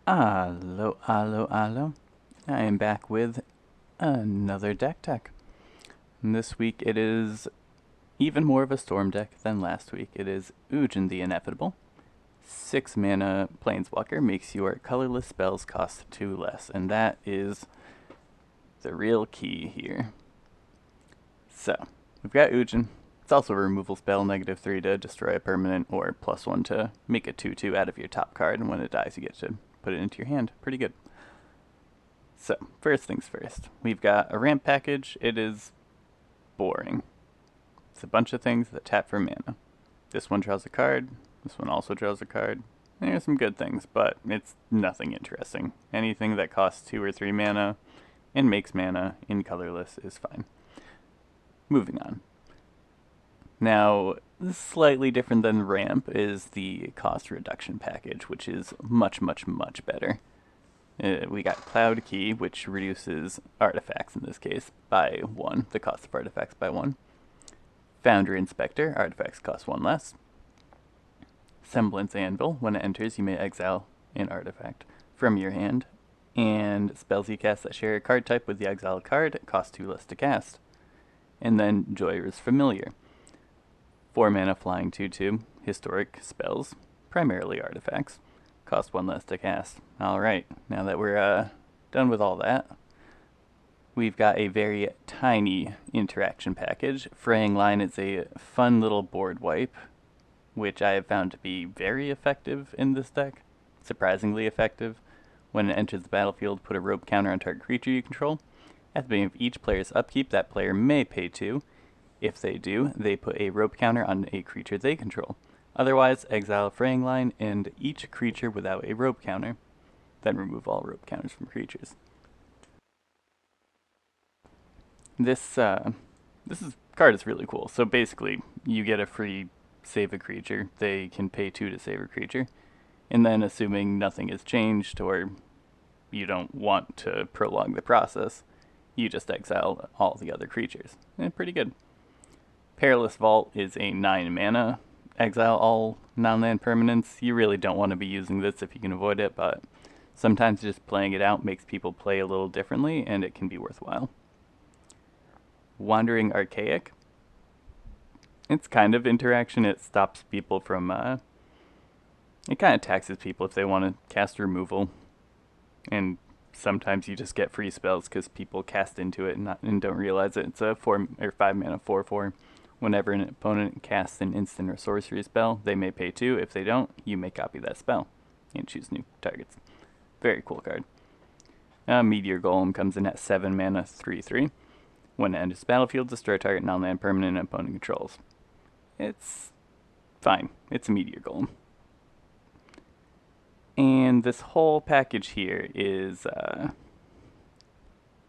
Allo, allo, allo. I am back with another deck tech. And this week it is even more of a storm deck than last week. It is Ugin the Ineffable. 6 mana Planeswalker makes your colorless spells cost 2 less, and that is the real key here. So, we've got Ugin. It's also a removal spell, -3 to destroy a permanent, or +1 to make a 2/2 out of your top card, and when it dies you get to put it into your hand. Pretty good. So, first things first. We've got a ramp package. It is boring. It's a bunch of things that tap for mana. This one draws a card. This one also draws a card. There's some good things, but it's nothing interesting. Anything that costs 2 or 3 mana and makes mana in colorless is fine. Moving on. Now, slightly different than ramp is the cost reduction package, which is much, much, much better. We got Cloud Key, which reduces artifacts in this case by 1, the cost of artifacts by 1. Foundry Inspector, artifacts cost 1 less. Semblance Anvil, when it enters you may exile an artifact from your hand. And spells you cast that share a card type with the exiled card cost 2 less to cast. And then Joyr's Familiar. 4 mana flying 2/2, historic spells, primarily artifacts, cost 1 less to cast. Alright, now that we're done with all that, we've got a very tiny interaction package. Fraying Line is a fun little board wipe, which I have found to be very effective in this deck. Surprisingly effective. When it enters the battlefield, put a rope counter on target creature you control. At the beginning of each player's upkeep, that player may pay 2. If they do, they put a rope counter on a creature they control. Otherwise, exile Fraying Line and each creature without a rope counter. Then remove all rope counters from creatures. This card is really cool. So basically, you get a free save a creature. They can pay 2 to save a creature. And then assuming nothing has changed or you don't want to prolong the process, you just exile all the other creatures. Pretty good. Perilous Vault is a 9 mana. Exile all non-land permanents. You really don't want to be using this if you can avoid it, but sometimes just playing it out makes people play a little differently, and it can be worthwhile. Wandering Archaic. It's kind of interaction. It stops people from... it kind of taxes people if they want to cast removal. And sometimes you just get free spells because people cast into it and don't realize it. It's a 4 or 5 mana 4/4. Whenever an opponent casts an instant or sorcery spell, they may pay 2. If they don't, you may copy that spell and choose new targets. Very cool card. Meteor Golem comes in at 7 mana 3/3. When it enters the battlefield, destroy target non-land permanent an opponent controls. It's fine. It's a Meteor Golem. And this whole package here is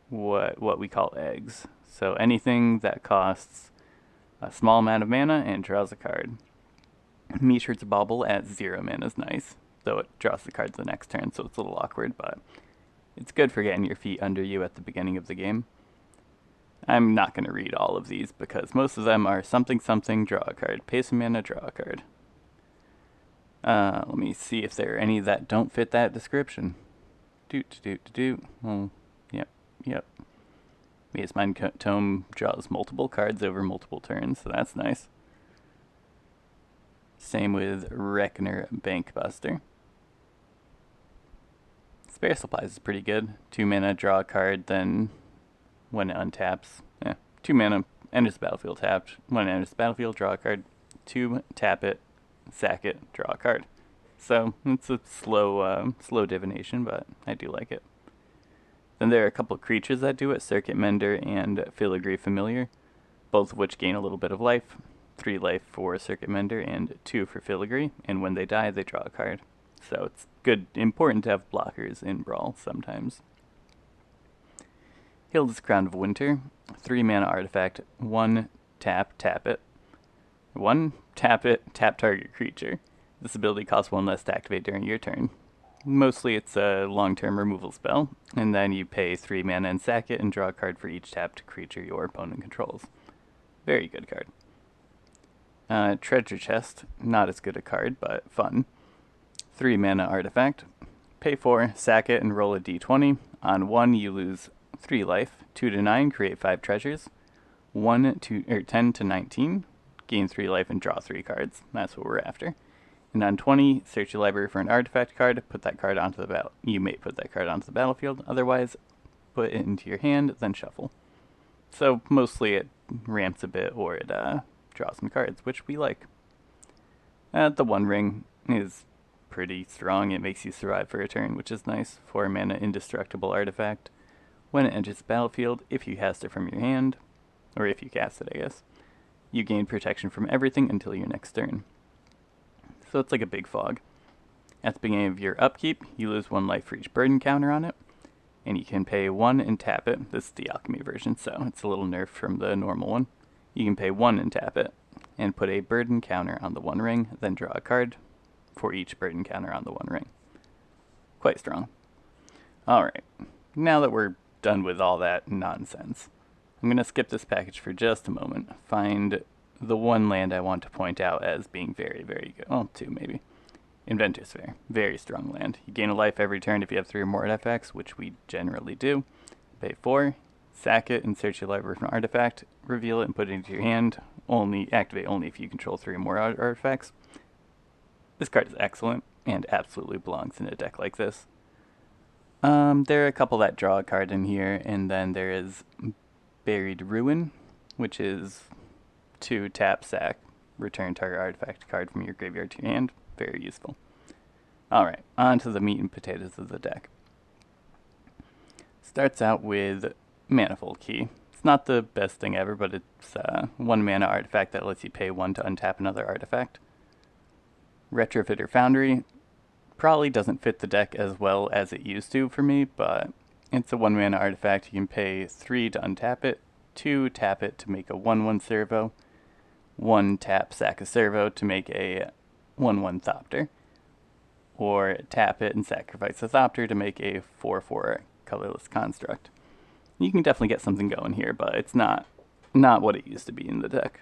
what we call eggs. So anything that costs a small amount of mana and draws a card. Mishra's Bauble at 0 mana is nice, though it draws the card the next turn, so it's a little awkward, but it's good for getting your feet under you at the beginning of the game. I'm not going to read all of these because most of them are something, draw a card, pay some mana, draw a card. Let me see if there are any that don't fit that description. Well, yep. Maze Mind Tome draws multiple cards over multiple turns, so that's nice. Same with Reckoner Bankbuster. Spare Supplies is pretty good. 2 mana, draw a card, then when it untaps, 2 mana, enters the battlefield tapped. When it enters the battlefield, draw a card. 2, tap it, sack it, draw a card. So it's a slow divination, but I do like it. Then there are a couple of creatures that do it, Circuit Mender and Filigree Familiar, both of which gain a little bit of life. 3 life for Circuit Mender and 2 for Filigree, and when they die, they draw a card. So it's important to have blockers in Brawl sometimes. Hilda's Crown of Winter, 3 mana artifact, 1 tap it. 1 tap it, tap target creature. This ability costs 1 less to activate during your turn. Mostly it's a long-term removal spell, and then you pay 3 mana and sack it and draw a card for each tapped creature your opponent controls. Very good card. Treasure Chest, not as good a card, but fun. 3 mana artifact. Pay 4, sack it, and roll a d20. On 1, you lose 3 life. 2 to 9, create 5 treasures. 10 to 19, gain 3 life and draw 3 cards. That's what we're after. And on 20, search your library for an artifact card. Put that card onto the battle. You may put that card onto the battlefield. Otherwise, put it into your hand, then shuffle. So mostly it ramps a bit, or it draws some cards, which we like. The One Ring is pretty strong. It makes you survive for a turn, which is nice. 4 mana indestructible artifact. When it enters the battlefield, if you cast it from your hand, or if you cast it, I guess, you gain protection from everything until your next turn. So it's like a big fog. At the beginning of your upkeep, you lose 1 life for each burden counter on it, and you can pay 1 and tap it. This is the alchemy version, so it's a little nerfed from the normal one. You can pay 1 and tap it, and put a burden counter on the One Ring, then draw a card for each burden counter on the One Ring. Quite strong. Alright, now that we're done with all that nonsense, I'm going to skip this package for just a moment, find the one land I want to point out as being very, very good. Well, 2 maybe. Inventor's Fair. Very strong land. You gain a life every turn if you have 3 or more artifacts, which we generally do. Pay 4, sack it, and search your library for an artifact. Reveal it and put it into your hand. Activate only if you control 3 or more artifacts. This card is excellent, and absolutely belongs in a deck like this. There are a couple that draw a card in here, and then there is Buried Ruin, which is 2 tap, sack, return target artifact card from your graveyard to your hand. Very useful. Alright, on to the meat and potatoes of the deck. Starts out with Manifold Key. It's not the best thing ever, but it's 1 mana artifact that lets you pay 1 to untap another artifact. Retrofitter Foundry probably doesn't fit the deck as well as it used to for me, but it's a 1 mana artifact. You can pay 3 to untap it, 2 tap it to make a 1/1 servo, 1 tap sack a servo to make a 1/1 Thopter, or tap it and sacrifice a Thopter to make a 4/4 colorless construct. You can definitely get something going here, but it's not what it used to be in the deck.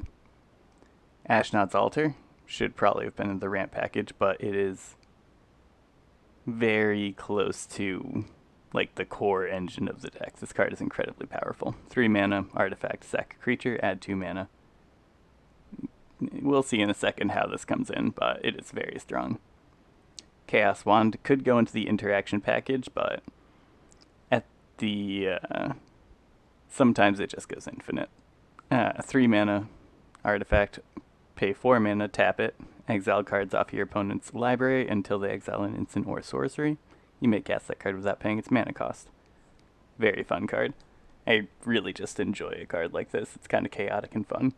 Ashnod's Altar should probably have been in the ramp package, but it is very close to like the core engine of the deck. This card is incredibly powerful. 3 mana, artifact, sack a creature, add 2 mana. We'll see in a second how this comes in, but it is very strong. Chaos Wand could go into the interaction package, but at the sometimes it just goes infinite. 3 mana artifact, pay 4 mana, tap it, exile cards off your opponent's library until they exile an instant or sorcery. You may cast that card without paying its mana cost. Very fun card. I really just enjoy a card like this. It's kind of chaotic and fun.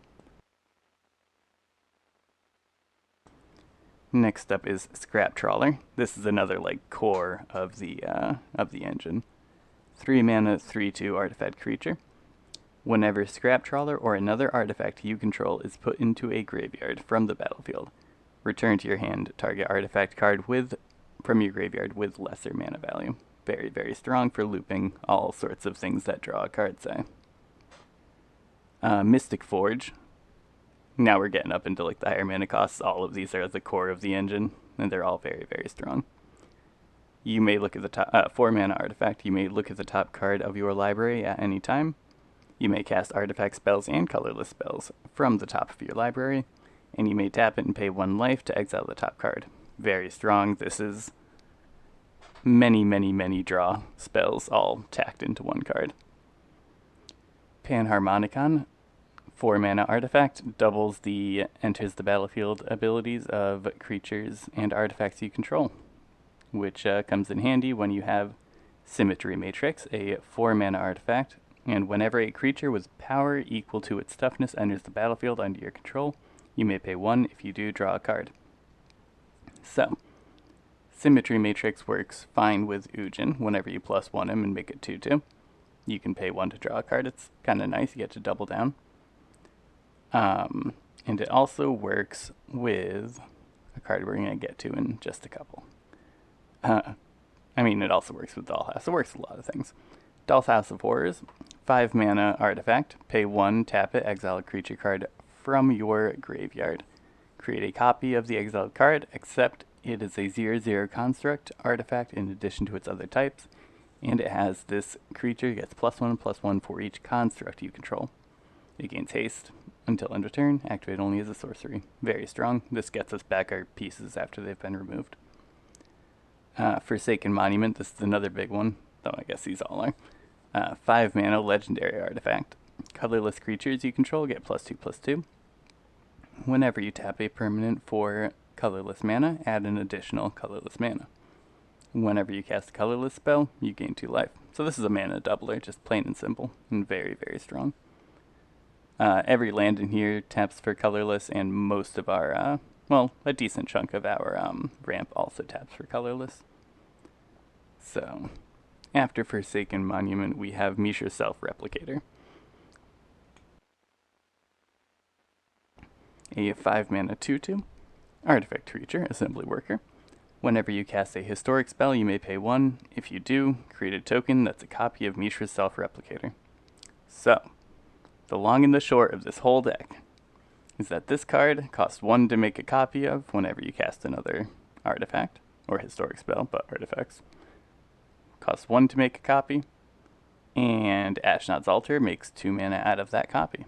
Next up is Scrap Trawler. This is another like core of the engine. 3 mana, 3/2 artifact creature. Whenever Scrap Trawler or another artifact you control is put into a graveyard from the battlefield, return to your hand target artifact card from your graveyard with lesser mana value. Very, very strong for looping all sorts of things that draw a card, say. Mystic Forge. Now we're getting up into like the higher mana costs. All of these are at the core of the engine, and they're all very, very strong. You may look at the top 4 mana artifact. You may look at the top card of your library at any time. You may cast artifact spells and colorless spells from the top of your library, and you may tap it and pay 1 life to exile the top card. Very strong. This is many, many, many draw spells all tacked into 1 card. Panharmonicon. 4 mana artifact, doubles the enters the battlefield abilities of creatures and artifacts you control, which comes in handy when you have Symmetry Matrix, a 4 mana artifact, and whenever a creature with power equal to its toughness enters the battlefield under your control, you may pay 1. If you do, draw a card. So, Symmetry Matrix works fine with Ugin. Whenever you +1 him and make it 2/2, you can pay 1 to draw a card. It's kind of nice, you get to double down. And it also works with a card we're going to get to in just a couple. It also works with Dollhouse. It works with a lot of things. Dollhouse of Horrors, 5 mana artifact, pay 1, tap it, exile a creature card from your graveyard. Create a copy of the exiled card, except It is a 0/0 construct artifact in addition to its other types, and it has this creature gets +1/+1 for each construct you control. It gains haste until end of turn, activate only as a sorcery. Very strong. This gets us back our pieces after they've been removed. Forsaken Monument, this is another big one, though I guess these all are. 5 mana legendary artifact. Colorless creatures you control get +2/+2. Whenever you tap a permanent for colorless mana, add an additional colorless mana. Whenever you cast a colorless spell, you gain 2 life. So this is a mana doubler, just plain and simple, and very, very strong. Every land in here taps for colorless, and most of our, well, a decent chunk of our ramp also taps for colorless. So, after Forsaken Monument, we have Mishra's Self-Replicator. A 5 mana 2/2 artifact creature, Assembly Worker. Whenever you cast a historic spell, you may pay 1. If you do, create a token that's a copy of Mishra's Self-Replicator. So, the long and the short of this whole deck is that this card costs 1 to make a copy of whenever you cast another artifact, or historic spell, but artifacts. Costs 1 to make a copy, and Ashnod's Altar makes 2 mana out of that copy.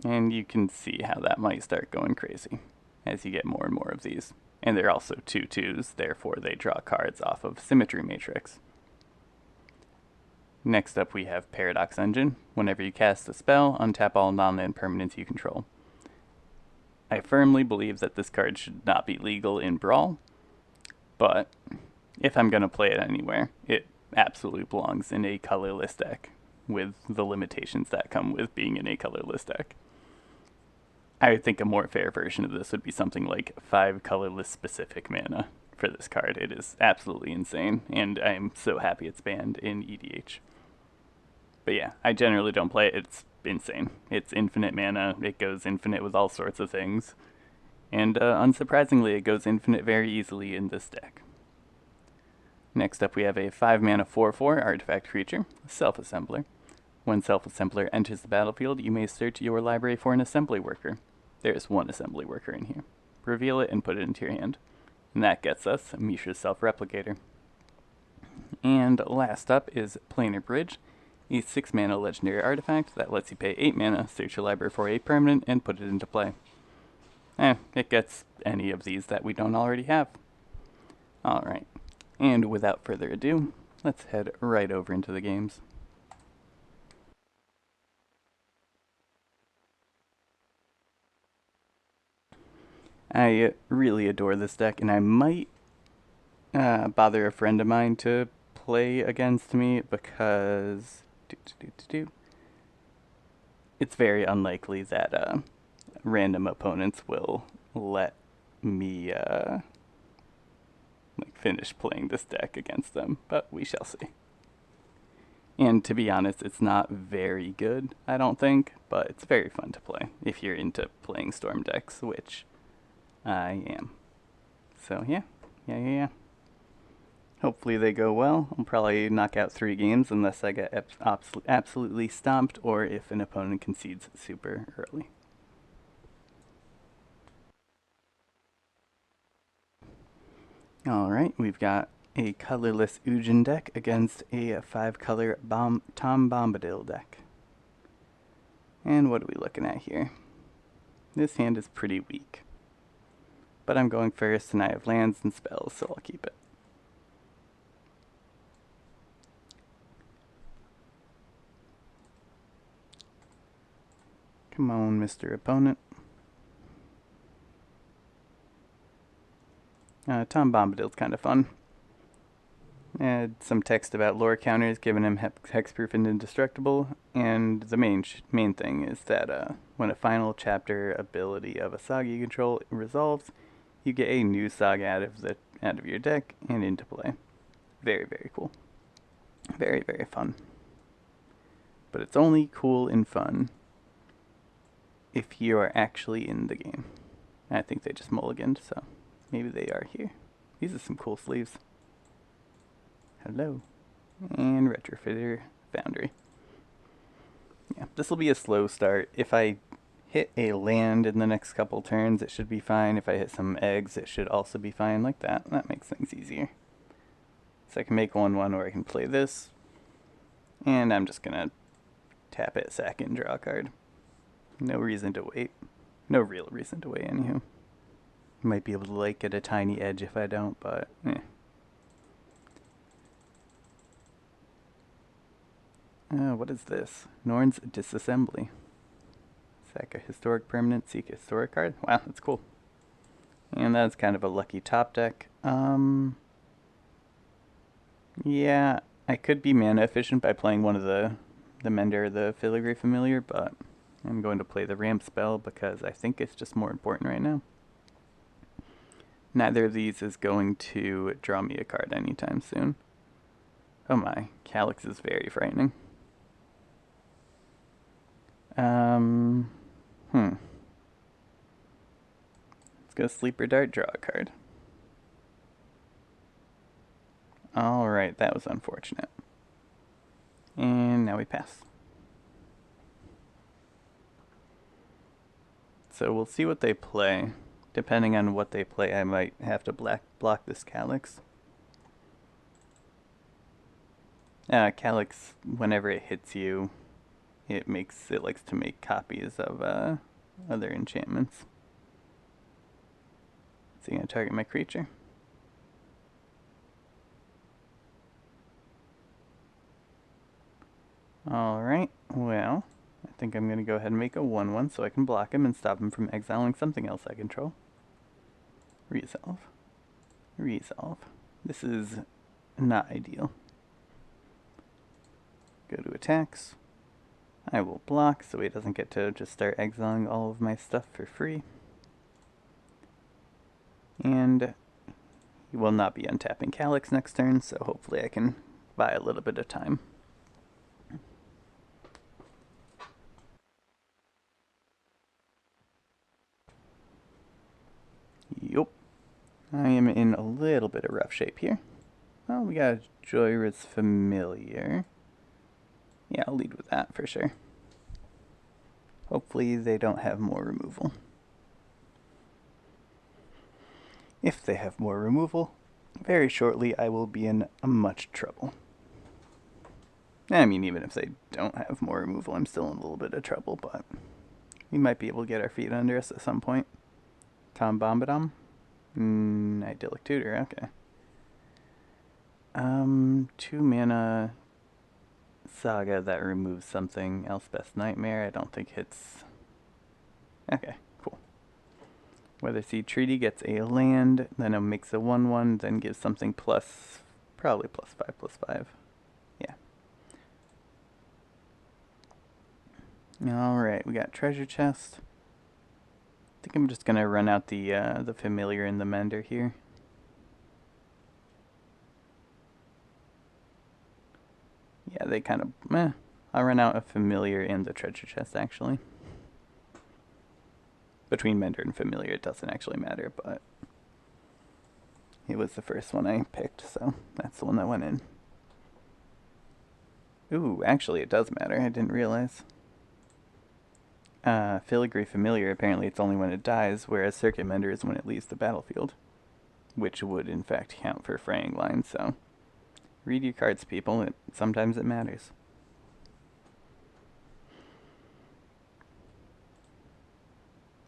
And you can see how that might start going crazy as you get more and more of these. And they're also 2/2s, therefore they draw cards off of Symmetry Matrix. Next up we have Paradox Engine. Whenever you cast a spell, untap all non-land permanents you control. I firmly believe that this card should not be legal in Brawl, but if I'm going to play it anywhere, it absolutely belongs in a colorless deck, with the limitations that come with being in a colorless deck. I would think a more fair version of this would be something like 5 colorless specific mana for this card. It is absolutely insane, and I am so happy it's banned in EDH. But yeah, I generally don't play it. It's insane. It's infinite mana. It goes infinite with all sorts of things. And unsurprisingly, it goes infinite very easily in this deck. Next up we have a 5 mana 4/4 artifact creature, Self-Assembler. When Self-Assembler enters the battlefield, you may search your library for an assembly worker. There is 1 assembly worker in here. Reveal it and put it into your hand. And that gets us Mishra's Self-Replicator. And last up is Planar Bridge, a 6 mana legendary artifact that lets you pay 8 mana, search your library for a permanent, and put it into play. It gets any of these that we don't already have. Alright, and without further ado, let's head right over into the games. I really adore this deck, and I might bother a friend of mine to play against me because it's very unlikely that random opponents will let me finish playing this deck against them, but we shall see. And to be honest, it's not very good, I don't think, but it's very fun to play if you're into playing Storm decks, which I am. So yeah. Hopefully they go well. I'll probably knock out 3 games unless I get absolutely stomped or if an opponent concedes super early. Alright, we've got a colorless Ugin deck against a 5-color Tom Bombadil deck. And what are we looking at here? This hand is pretty weak. But I'm going first and I have lands and spells, so I'll keep it. Come on, Mr. Opponent. Tom Bombadil's kind of fun. Add some text about lore counters, giving him hexproof and indestructible, and the main thing is that when a final chapter ability of a saga you control resolves, you get a new saga out of your deck and into play. Very, very cool. Very, very fun. But it's only cool and fun if you are actually in the game. I think they just mulliganed, so maybe they are here. These are some cool sleeves. Hello. And Retrofitter Foundry. Yeah, this will be a slow start. If I hit a land in the next couple turns, it should be fine. If I hit some eggs, it should also be fine like that. That makes things easier. So I can make 1/1, or I can play this. And I'm just gonna tap it, sack it, and draw a card. No reason to wait. No real reason to wait, anywho. Might be able to like get a tiny edge if I don't, but what is this? Norn's Disassembly. Sack a historic permanent, seek a historic card. Wow, that's cool. And that's kind of a lucky top deck. Yeah, I could be mana efficient by playing one of the Mender or the Filigree Familiar, but I'm going to play the ramp spell because I think it's just more important right now. Neither of these is going to draw me a card anytime soon. Oh my, Calyx is very frightening. Let's go Sleeper Dart, draw a card. Alright, that was unfortunate. And now we pass. So we'll see what they play. Depending on what they play, I might have to block this Calyx. Calyx, whenever it hits you, it likes to make copies of other enchantments. So you're gonna target my creature. Alright, well, I think I'm gonna go ahead and make a 1/1 so I can block him and stop him from exiling something else I control. Resolve. Resolve. This is not ideal. Go to attacks. I will block so he doesn't get to just start exiling all of my stuff for free. And he will not be untapping Calyx next turn, so hopefully I can buy a little bit of time. Yup. I am in a little bit of rough shape here. Well, we got a Joyra's Familiar. Yeah, I'll lead with that for sure. Hopefully they don't have more removal. If they have more removal, very shortly I will be in much trouble. I mean, even if they don't have more removal, I'm still in a little bit of trouble, but we might be able to get our feet under us at some point. Tom Bombadom? Idyllic Tutor, okay. 2 mana Saga that removes something. Elspeth's Nightmare, I don't think hits. Okay, cool. Weatherseed Treaty gets a land, then it makes a 1/1, then gives something plus, probably +5/+5. Yeah. Alright, we got Treasure Chest. I think I'm just gonna run out the Familiar and the Mender here. Yeah, they kind of, meh. I'll run out a Familiar and the Treasure Chest, actually. Between Mender and Familiar, it doesn't actually matter, but it was the first one I picked, so that's the one that went in. Ooh, actually it does matter, I didn't realize. Filigree Familiar, apparently it's only when it dies, whereas Circuit Mender is when it leaves the battlefield. Which would, in fact, count for fraying lines, so read your cards, people. Sometimes it matters.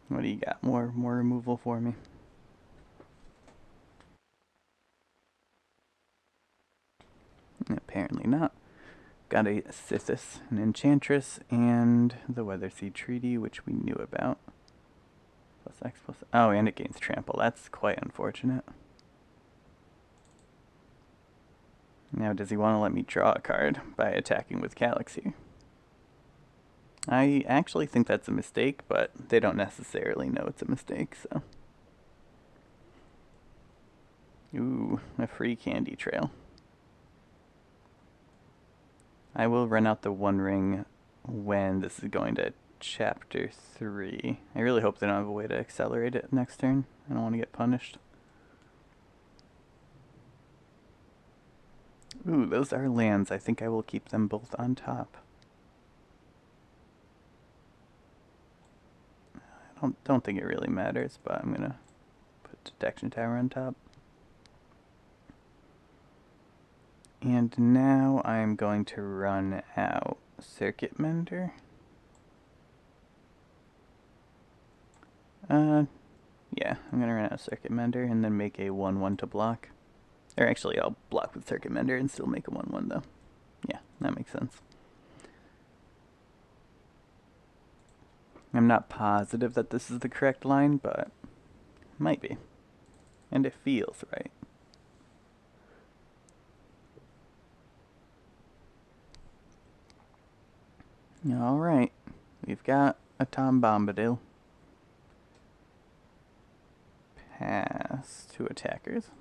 What do you got? More removal for me? Apparently not. Got a Sithis, an Enchantress, and the Weatherseed Treaty, which we knew about. +X+. Oh, and it gains Trample. That's quite unfortunate. Now, does he want to let me draw a card by attacking with Calyx here? I actually think that's a mistake, but they don't necessarily know it's a mistake, so. Ooh, a free candy trail. I will run out the One Ring when this is going to Chapter 3. I really hope they don't have a way to accelerate it next turn. I don't want to get punished. Ooh, those are lands. I think I will keep them both on top. Don't think it really matters, but I'm gonna put detection tower on top. And now I'm going to run out circuit mender. Yeah, I'm gonna run out circuit mender and then make a 1/1 to block. Or actually, I'll block with circuit mender and still make a 1/1 though. Yeah, that makes sense. I'm not positive that this is the correct line, but might be. And it feels right. Alright, we've got a Tom Bombadil. Pass to attackers.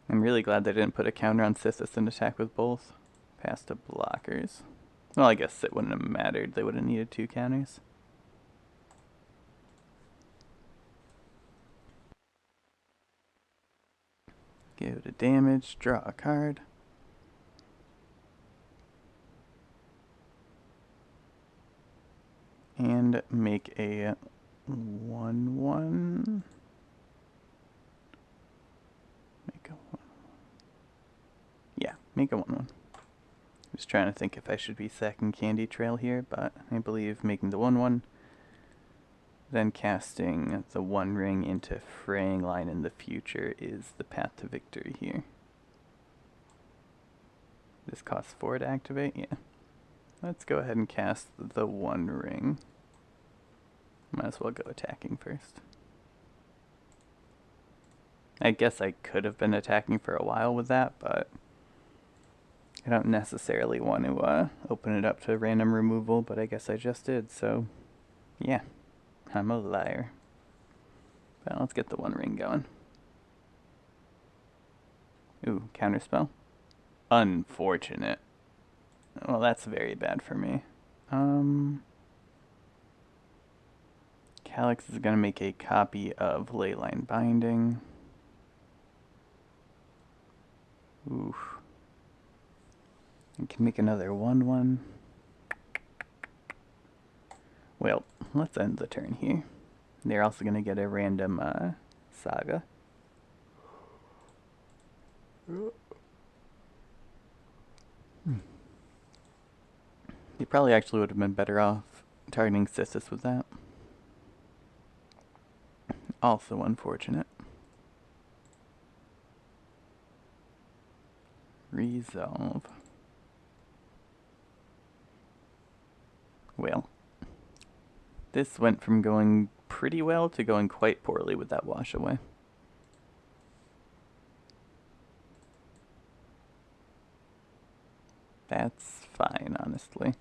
I'm really glad they didn't put a counter on Sithis and attack with both. Pass to blockers. Well, I guess it wouldn't have mattered. They would have needed 2 counters. Go to damage, draw a card. And make a 1/1. Yeah, make a 1/1. Just trying to think if I should be sacking Candy Trail here, but I believe making the 1/1, then casting the 1 ring into Fraying Line in the future is the path to victory here. This costs 4 to activate, yeah. Let's go ahead and cast the 1 ring. Might as well go attacking first. I guess I could have been attacking for a while with that, but I don't necessarily want to open it up to random removal, but I guess I just did, so yeah, I'm a liar. But let's get the 1 ring going. Ooh, counterspell. Unfortunate. Well, that's very bad for me. Calyx is going to make a copy of Leyline Binding. Oof. I can make another 1/1. Well, let's end the turn here. They're also going to get a random Saga. They probably actually would have been better off targeting Sithis with that. Also unfortunate. Resolve. Well, this went from going pretty well to going quite poorly with that wash away. That's fine, honestly.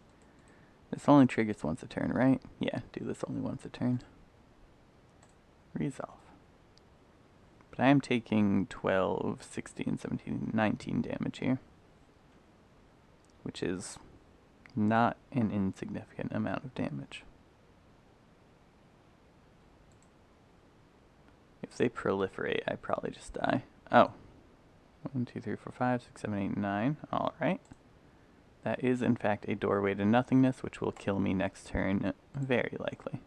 This only triggers once a turn, right? Yeah, do this only once a turn. Resolve. But I am taking 12, 16, 17, 19 damage here, which is not an insignificant amount of damage. If they proliferate, I probably just die. Oh. 1, 2, 3, 4, 5, 6, 7, 8, 9. Alright. That is, in fact, a doorway to nothingness, which will kill me next turn, very likely.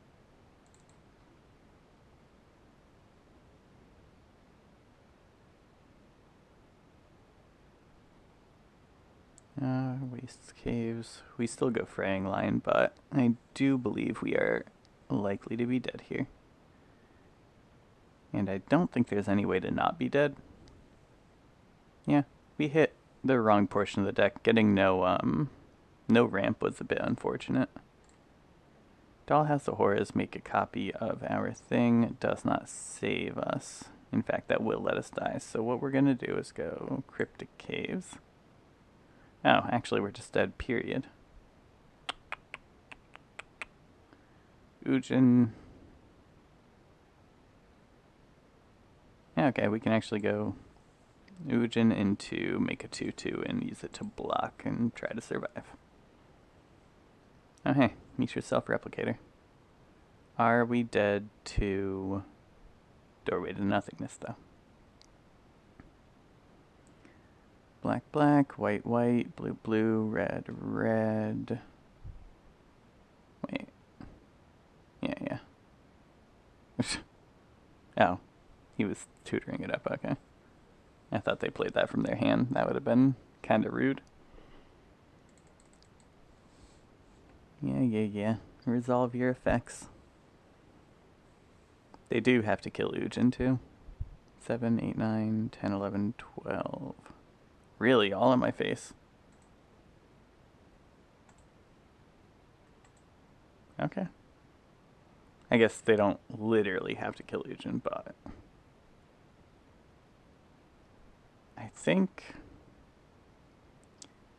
Waste caves. We still go Fraying Line, but I do believe we are likely to be dead here. And I don't think there's any way to not be dead. Yeah, we hit the wrong portion of the deck. Getting no ramp was a bit unfortunate. Dollhouse of Horrors make a copy of our thing. It does not save us. In fact, that will let us die. So what we're going to do is go Cryptic Caves. Oh, actually we're just dead, period. Ugin. Yeah, okay, we can actually go Ugin into make a 2/2 and use it to block and try to survive. Oh hey, meet your self-replicator. Are we dead to doorway to nothingness though? Black, black, white, white, blue, blue, red, red. Wait, Oh, he was tutoring it up, okay. I thought they played that from their hand. That would have been kind of rude. Yeah. Resolve your effects. They do have to kill Ugin, too. 7, 8, 9, 10, 11, 12. Really? All in my face? Okay. I guess they don't literally have to kill Ugin, but... I think...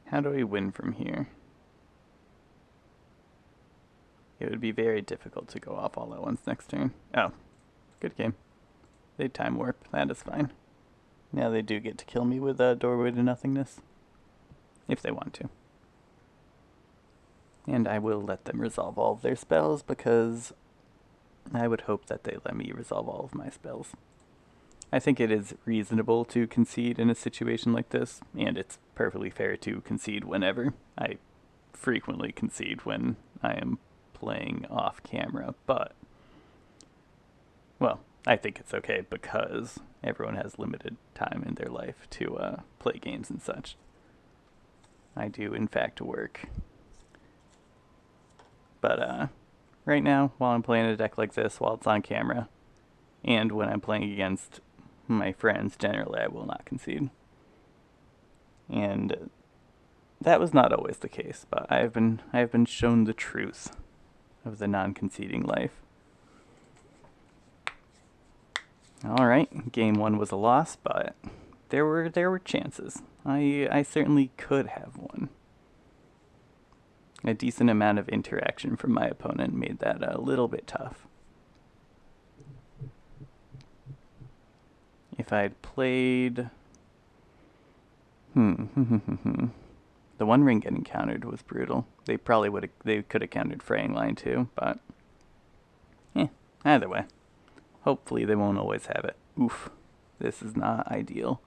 How do we win from here? It would be very difficult to go off all at once next turn. Oh, good game. They time warp. That is fine. Now they do get to kill me with a Doorway to Nothingness. If they want to. And I will let them resolve all of their spells because I would hope that they let me resolve all of my spells. I think it is reasonable to concede in a situation like this, and it's perfectly fair to concede whenever. I frequently concede when I am playing off camera, but, well, I think it's okay because everyone has limited time in their life to play games and such. I do, in fact, work. But right now, while I'm playing a deck like this, while it's on camera, and when I'm playing against my friends, generally I will not concede. And that was not always the case, but I have been shown the truth of the non-conceding life. Alright, game 1 was a loss, but there were chances. I certainly could have won. A decent amount of interaction from my opponent made that a little bit tough. If I'd played... The One Ring getting countered was brutal. They could have countered Fraying Line too, but... either way. Hopefully they won't always have it. Oof. This is not ideal.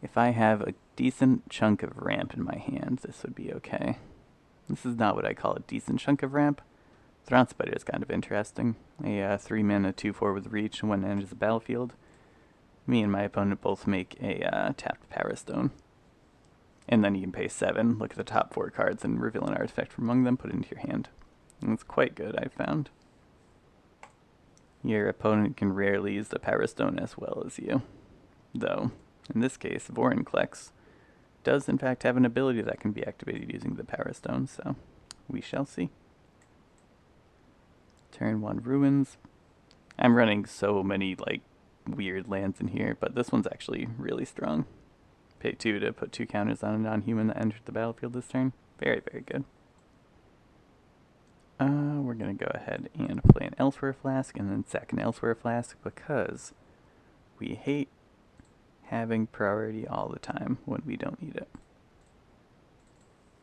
If I have a decent chunk of ramp in my hand, this would be okay. This is not what I call a decent chunk of ramp. Thron Spider is kind of interesting. A 3-mana 2/4 with reach when it enters the battlefield. Me and my opponent both make a tapped Power Stone. And then you can pay 7, look at the top 4 cards, and reveal an artifact from among them, put it into your hand. And it's quite good, I've found. Your opponent can rarely use the Power Stone as well as you. Though, in this case, Vorinclex does in fact have an ability that can be activated using the Power Stone, so we shall see. Turn 1 Ruins. I'm running so many, weird lands in here, but this one's actually really strong. Pay 2 to put 2 counters on a non-human that entered the battlefield this turn. Very, very good. We're going to go ahead and play an Elsewhere Flask and then sack an Elsewhere Flask because we hate having priority all the time when we don't need it.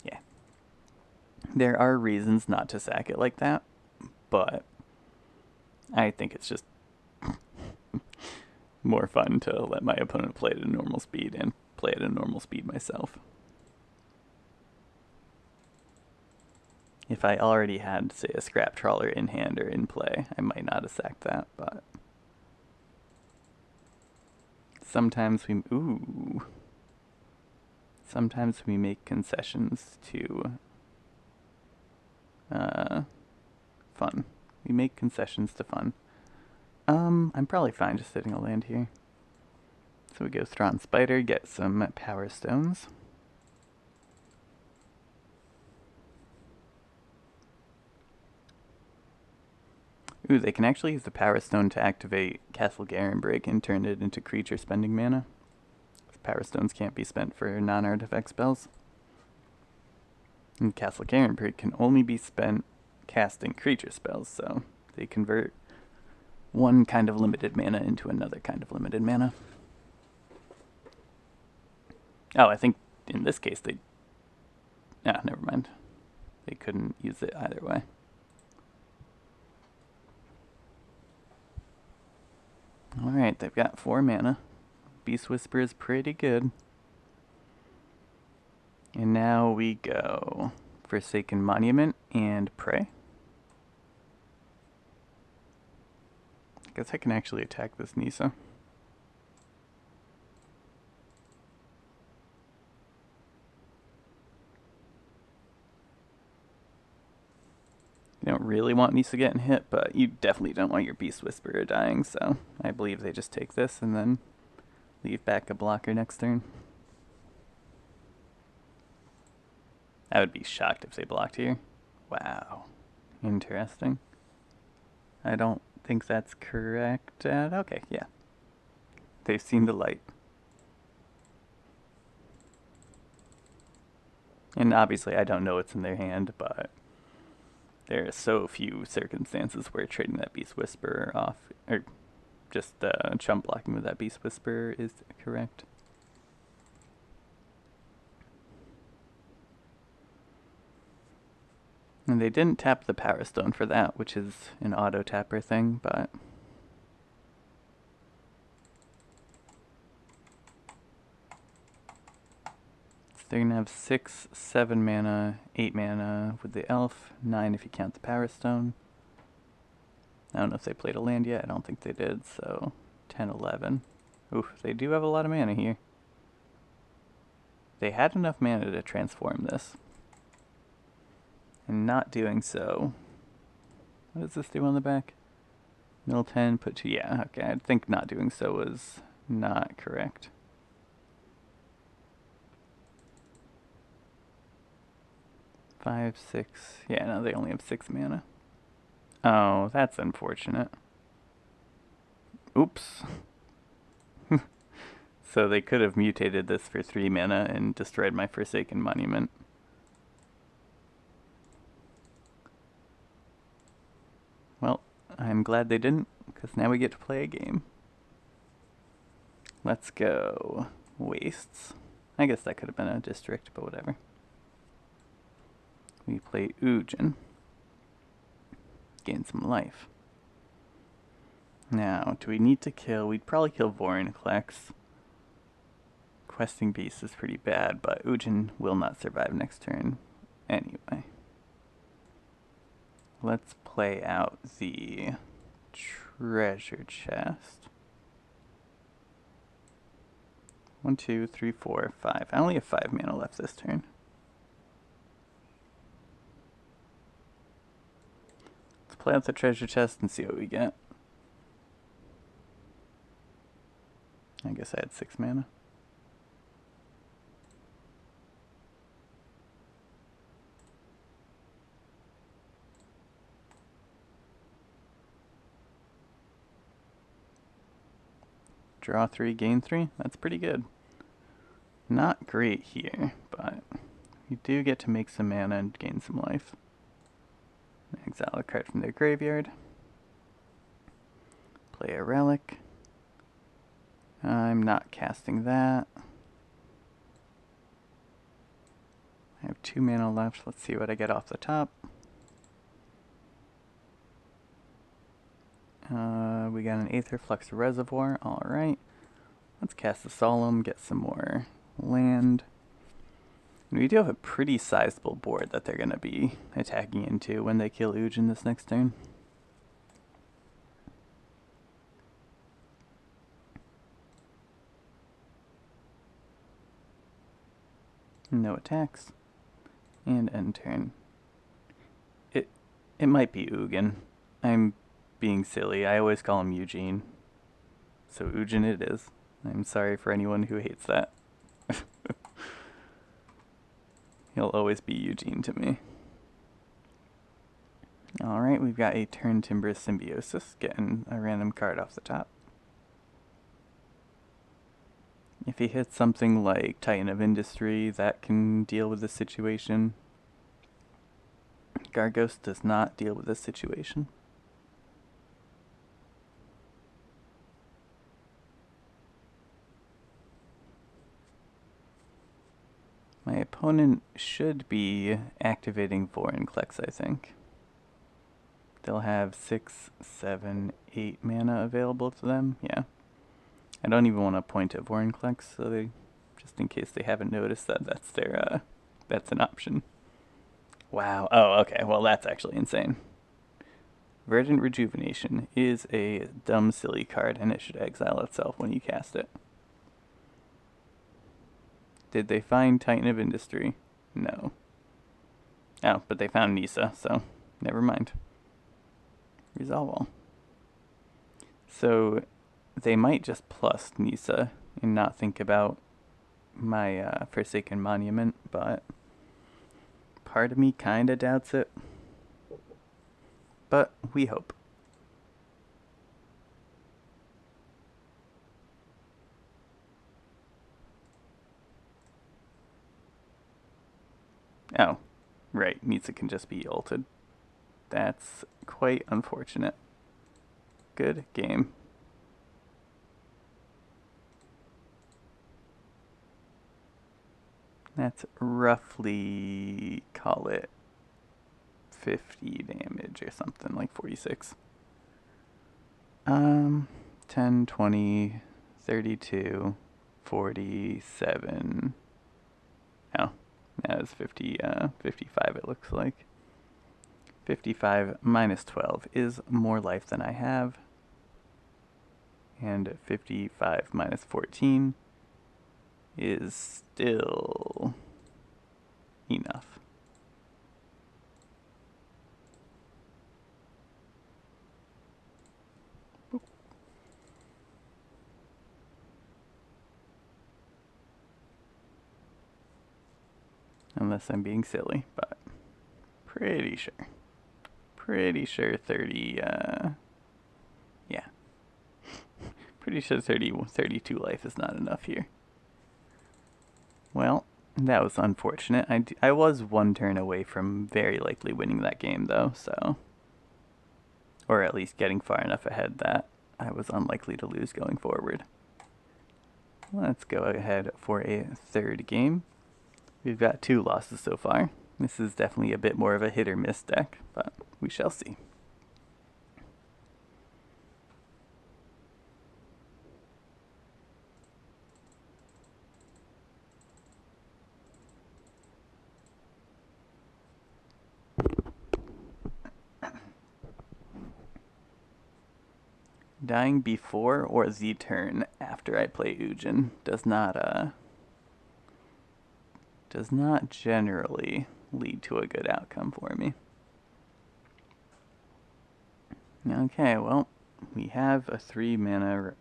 Yeah. There are reasons not to sack it like that, but I think it's just more fun to let my opponent play at a normal speed and play at a normal speed myself. If I already had, say, a Scrap Trawler in hand or in play, I might not have sacked that, but... Sometimes we make concessions to fun. We make concessions to fun. I'm probably fine just sitting a land here. So we go Thron Spider, get some Power Stones. Ooh, they can actually use the Power Stone to activate Castle Garenbreak and turn it into creature spending mana. Power Stones can't be spent for non-artifact spells. And Castle Garenbreak can only be spent casting creature spells, so they convert one kind of limited mana into another kind of limited mana. Oh, I think in this case they... Ah, never mind. They couldn't use it either way. Alright, they've got 4 mana. Beast Whisper is pretty good. And now we go Forsaken Monument and Prey. Guess I can actually attack this Nisa. You don't really want Nisa getting hit, but you definitely don't want your Beast Whisperer dying, so I believe they just take this and then leave back a blocker next turn. I would be shocked if they blocked here. Wow. Interesting. I don't think that's correct. Okay, yeah. They've seen the light. And obviously I don't know what's in their hand, but there are so few circumstances where trading that Beast Whisperer off, or just chump blocking with that Beast Whisperer is correct. And they didn't tap the Power Stone for that, which is an auto tapper thing, but so they're gonna have 6, 7 mana, 8 mana with the elf, 9 if you count the Power Stone. I don't know if they played a land yet. I don't think they did, so 10, 11. Oof, they do have a lot of mana here. They had enough mana to transform this. And not doing so. What does this do on the back? Mill 10, put 2. Yeah, okay. I think not doing so was not correct. Five, 6. Yeah, no, they only have 6 mana. Oh, that's unfortunate. Oops. So they could have mutated this for 3 mana and destroyed my Forsaken Monument. Well, I'm glad they didn't, because now we get to play a game. Let's go. Wastes. I guess that could have been a district, but whatever. We play Ugin. Gain some life. Now, do we need to kill? We'd probably kill Vorinclex. Questing Beast is pretty bad, but Ugin will not survive next turn anyway. Let's play out the treasure chest. 1, 2, 3, 4, 5. I only have 5 mana left this turn. Let's play out the treasure chest and see what we get. I guess I had 6 mana. Draw 3, gain 3. That's pretty good. Not great here, but you do get to make some mana and gain some life. Exile a card from their graveyard. Play a relic. I'm not casting that. I have 2 mana left. Let's see what I get off the top. We got an Aether Flux Reservoir. Alright. Let's cast the Solemn, get some more land. And we do have a pretty sizable board that they're going to be attacking into when they kill Ugin this next turn. No attacks. And end turn. It might be Ugin. I'm being silly. I always call him Eugene. So Ugin it is. I'm sorry for anyone who hates that. He'll always be Eugene to me. Alright, we've got a Turn Timber Symbiosis, getting a random card off the top. If he hits something like Titan of Industry, that can deal with the situation. Gargos does not deal with this situation. My opponent should be activating Vorinclex, I think. They'll have 6, 7, 8 mana available to them. Yeah. I don't even want to point at Vorinclex, so they, just in case they haven't noticed that that's their that's an option. Wow. Oh, okay. Well, that's actually insane. Verdant Rejuvenation is a dumb, silly card, and it should exile itself when you cast it. Did they find Titan of Industry? No. Oh, but they found Nisa, so never mind. Resolve all. So they might just plus Nisa and not think about my Forsaken Monument, but part of me kinda doubts it. But we hope. Oh, right, Nisa can just be ulted. That's quite unfortunate. Good game. That's roughly, call it 50 damage or something, like 46. 10, 20, 32, 47. Oh, that was 55 it looks like. 55 minus 12 is more life than I have. And 55 minus 14 is still enough. Unless I'm being silly, but pretty sure. Pretty sure 30, yeah. Pretty sure 32 life is not enough here. Well, that was unfortunate. I was one turn away from very likely winning that game, though, so... Or at least getting far enough ahead that I was unlikely to lose going forward. Let's go ahead for a third game. We've got 2 losses so far. This is definitely a bit more of a hit or miss deck, but we shall see. Dying before or the turn after I play Ugin does not generally lead to a good outcome for me. Okay, well, we have a 3 mana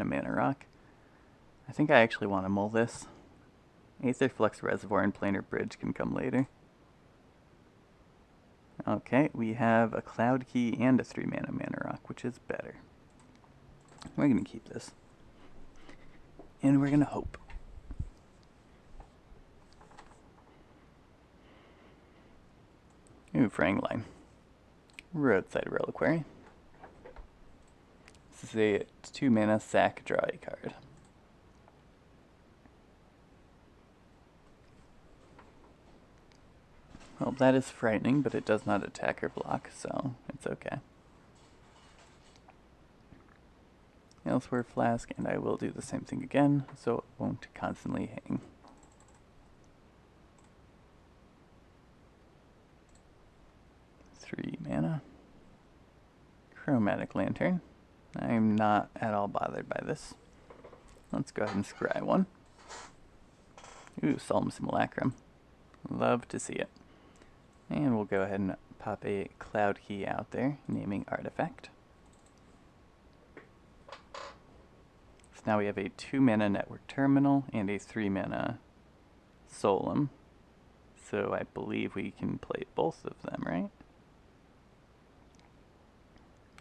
mana rock. I think I actually want to mull this. Aetherflux Reservoir and Planar Bridge can come later. Okay, we have a Cloud Key and a 3 mana rock, which is better. We're gonna keep this. And we're gonna hope. Ooh, Fraying Line. Roadside Reliquary. This is a 2 mana sack draw a card. Well, that is frightening, but it does not attack or block, so it's okay. Elsewhere Flask, and I will do the same thing again, so it won't constantly hang. Three mana. Chromatic Lantern. I'm not at all bothered by this. Let's go ahead and scry one. Ooh, Solemn Simulacrum. Love to see it. And we'll go ahead and pop a Cloud Key out there, naming Artifact. So now we have a 2 mana Network Terminal and a 3 mana Solemn. So I believe we can play both of them, right?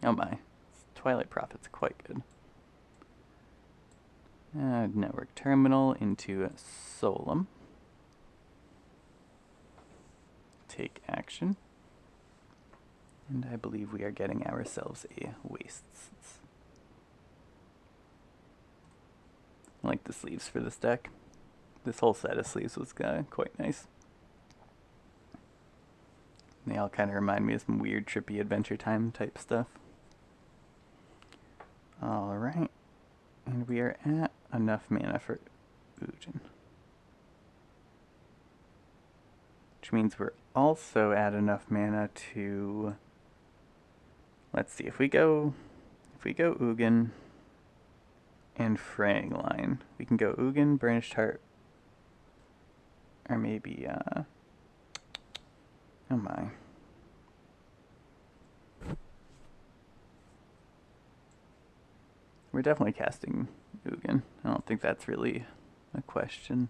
Oh my. Twilight Prophet's quite good. Network Terminal into Solemn. Take action. And I believe we are getting ourselves a Wastes. I like the sleeves for this deck. This whole set of sleeves was quite nice. They all kind of remind me of some weird, trippy Adventure Time type stuff. Alright. And we are at enough mana for Ugin. Which means we're also at enough mana to Let's see, if we go Ugin and Fraying Line, we can go Ugin, Burnished Heart, or maybe, oh my. We're definitely casting Ugin. I don't think that's really a question.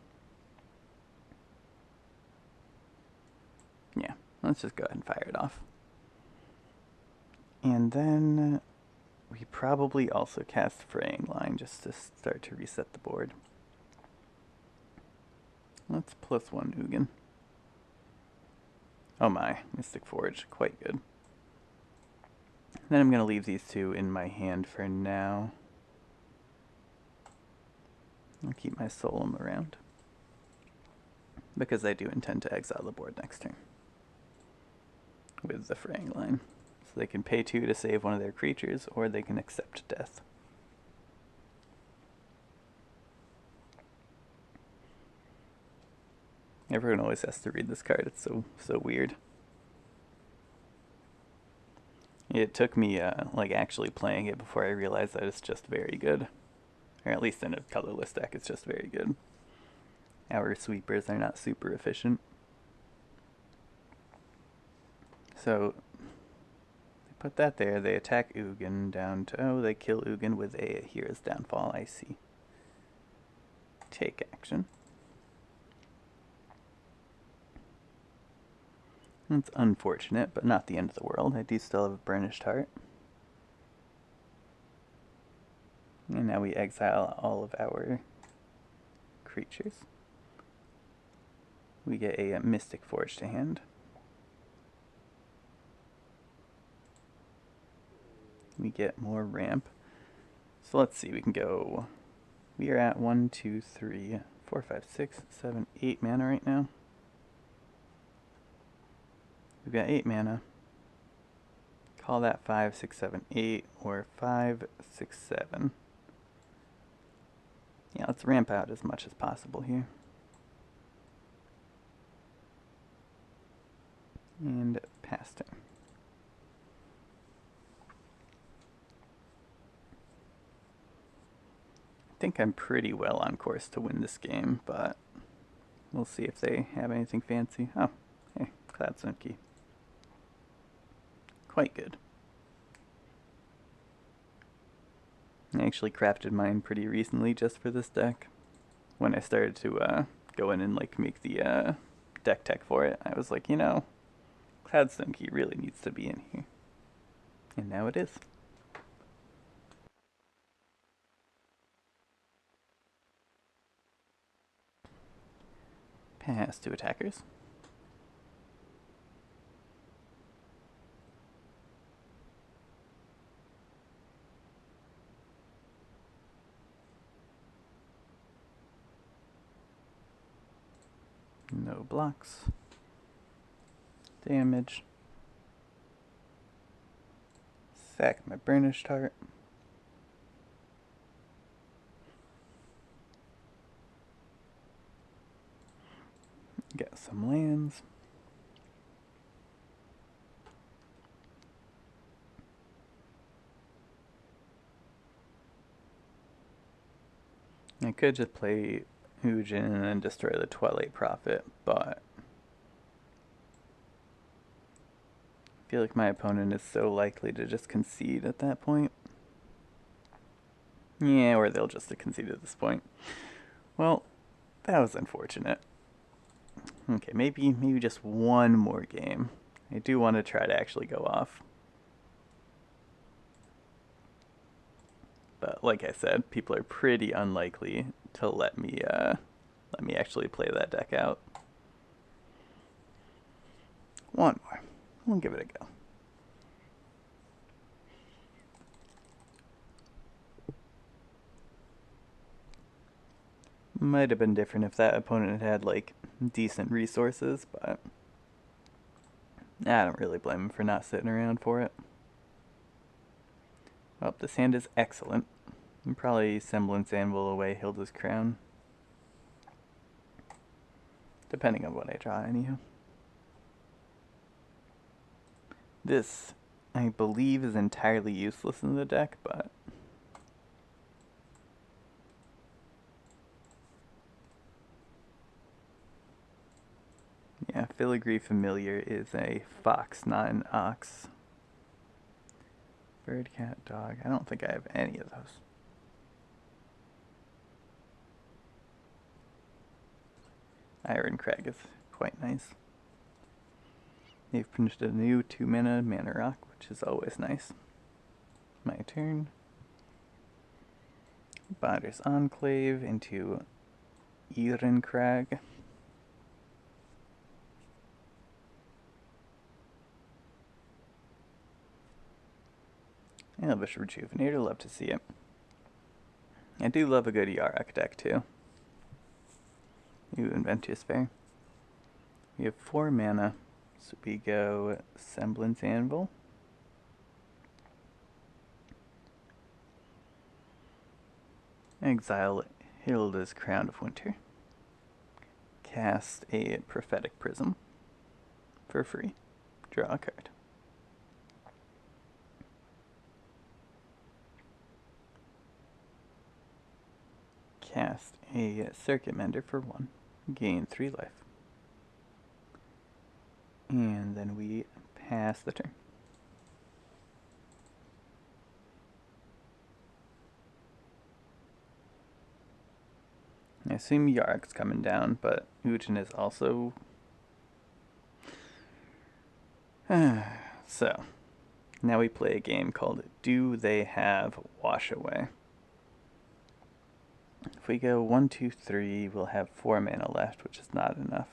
Yeah, let's just go ahead and fire it off. And then we probably also cast Fraying Line just to start to reset the board. Let's +1 Ugin. Oh my, Mystic Forge, quite good. Then I'm going to leave these two in my hand for now. I'll keep my Solemn around, because I do intend to exile the board next turn with the Fraying Line. So they can pay 2 to save one of their creatures, or they can accept death. Everyone always has to read this card, it's so weird. It took me like actually playing it before I realized that it's just very good. Or at least in a colorless deck, it's just very good. Our sweepers are not super efficient. So they put that there, they attack Ugin down to, oh, they kill Ugin with a Hero's Downfall, I see. Take action. It's unfortunate, but not the end of the world. I do still have a Burnished Heart. And now we exile all of our creatures. We get a Mystic Forge to hand. We get more ramp. So let's see, we can go... We are at 1, 2, 3, 4, 5, 6, 7, 8 mana right now. We've got 8 mana. Call that 5, 6, 7, 8, or 5, 6, 7. Yeah, let's ramp out as much as possible here. And pass turn. I think I'm pretty well on course to win this game, but we'll see if they have anything fancy. Oh, hey, Cloudstone Key. Quite good. I actually crafted mine pretty recently just for this deck. When I started to go in and like make the deck tech for it, I was like, you know, Cloudstone Key really needs to be in here. And now it is. Pass to attackers. No blocks. Damage. Sack my Burnished Heart. Get some lands. I could just play Ugin and then destroy the Twilight Prophet, but I feel like my opponent is so likely to just concede at that point. Yeah, or they'll just concede at this point. Well, that was unfortunate. Okay, maybe just one more game. I do want to try to actually go off. But like I said, people are pretty unlikely to let me actually play that deck out. One more. We'll give it a go. Might have been different if that opponent had like decent resources, but I don't really blame him for not sitting around for it. Well, this hand is excellent. And probably Semblance Anvil away Hilda's Crown. Depending on what I draw, anyhow. This I believe is entirely useless in the deck, but yeah, Filigree Familiar is a fox, not an ox. Bird, cat, dog. I don't think I have any of those. Iron Crag is quite nice. They've printed a new 2-mana Mana Rock, which is always nice. My turn. Botter's Enclave into Iron Crag. Elvish Rejuvenator, love to see it. I do love a good Yarok deck too. Ooh, Inventor's Fair. We have 4 mana, so we go Semblance Anvil. Exile Hilda's Crown of Winter. Cast a Prophetic Prism for free. Draw a card. Cast a Circuit Mender for 1. Gain 3 life. And then we pass the turn. I assume Yarok's coming down, but Ugin is also... So, now we play a game called Do They Have Wash Away? If we go 1, 2, 3, we'll have 4 mana left, which is not enough.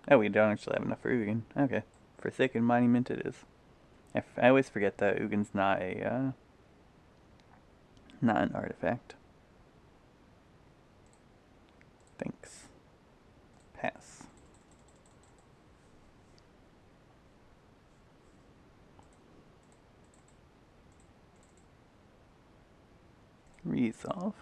Oh, we don't actually have enough for Ugin. Okay. Forsaken Monument it is. I always forget that Ugin's not a, not an artifact. Thanks. Pass. Resolve.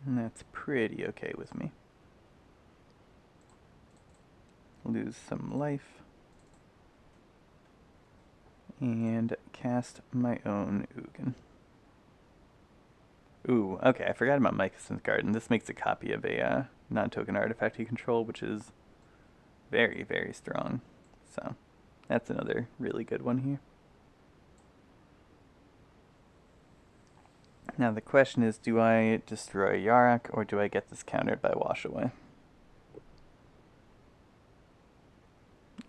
And that's pretty okay with me. Lose some life. And cast my own Ugin. Ooh, okay, I forgot about Mycosynth Garden. This makes a copy of a non-token artifact you control, which is very, very strong. So, that's another really good one here. Now the question is, do I destroy Yarok, or do I get this countered by Wash Away?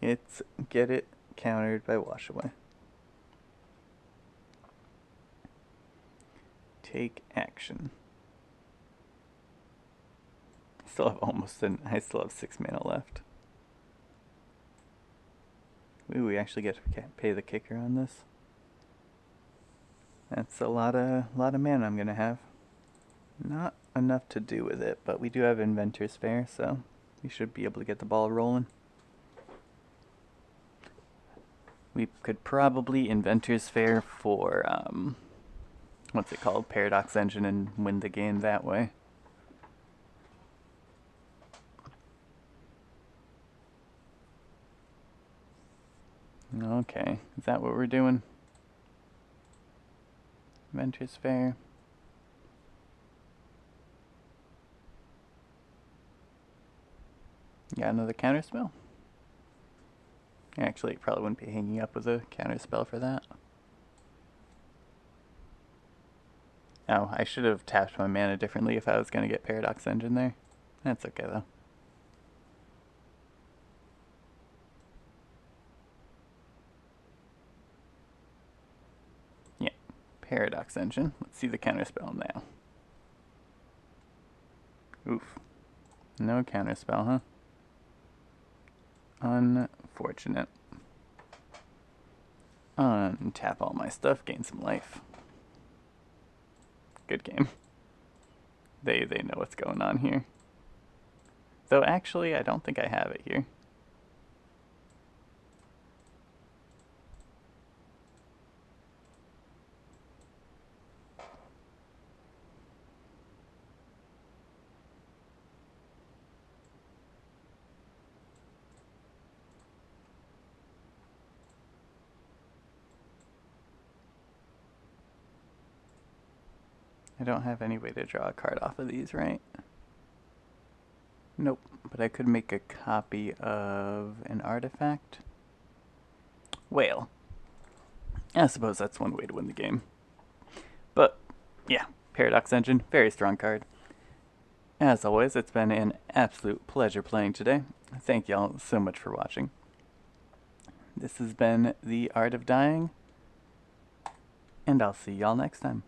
It's get it countered by Wash Away. Take action. I still have 6 mana left. Ooh, we actually get to pay the kicker on this. That's a lot of mana I'm gonna have. Not enough to do with it, but we do have Inventor's Fair, so we should be able to get the ball rolling. We could probably Inventor's Fair for, what's it called? Paradox Engine, and win the game that way. Okay, is that what we're doing? Inventor's Fair. Got another counterspell? Actually, probably wouldn't be hanging up with a counterspell for that. Oh, I should have tapped my mana differently if I was going to get Paradox Engine there. That's okay, though. Yeah, Paradox Engine. Let's see the counterspell now. Oof. No counterspell, huh? Unfortunate. Untap all my stuff, gain some life. Good game. They know what's going on here. Though actually, I don't think I have it here. I don't have any way to draw a card off of these, right? Nope, but I could make a copy of an artifact. Whale. I suppose that's one way to win the game. But, yeah, Paradox Engine, very strong card. As always, it's been an absolute pleasure playing today. Thank y'all so much for watching. This has been The Art of Dying, and I'll see y'all next time.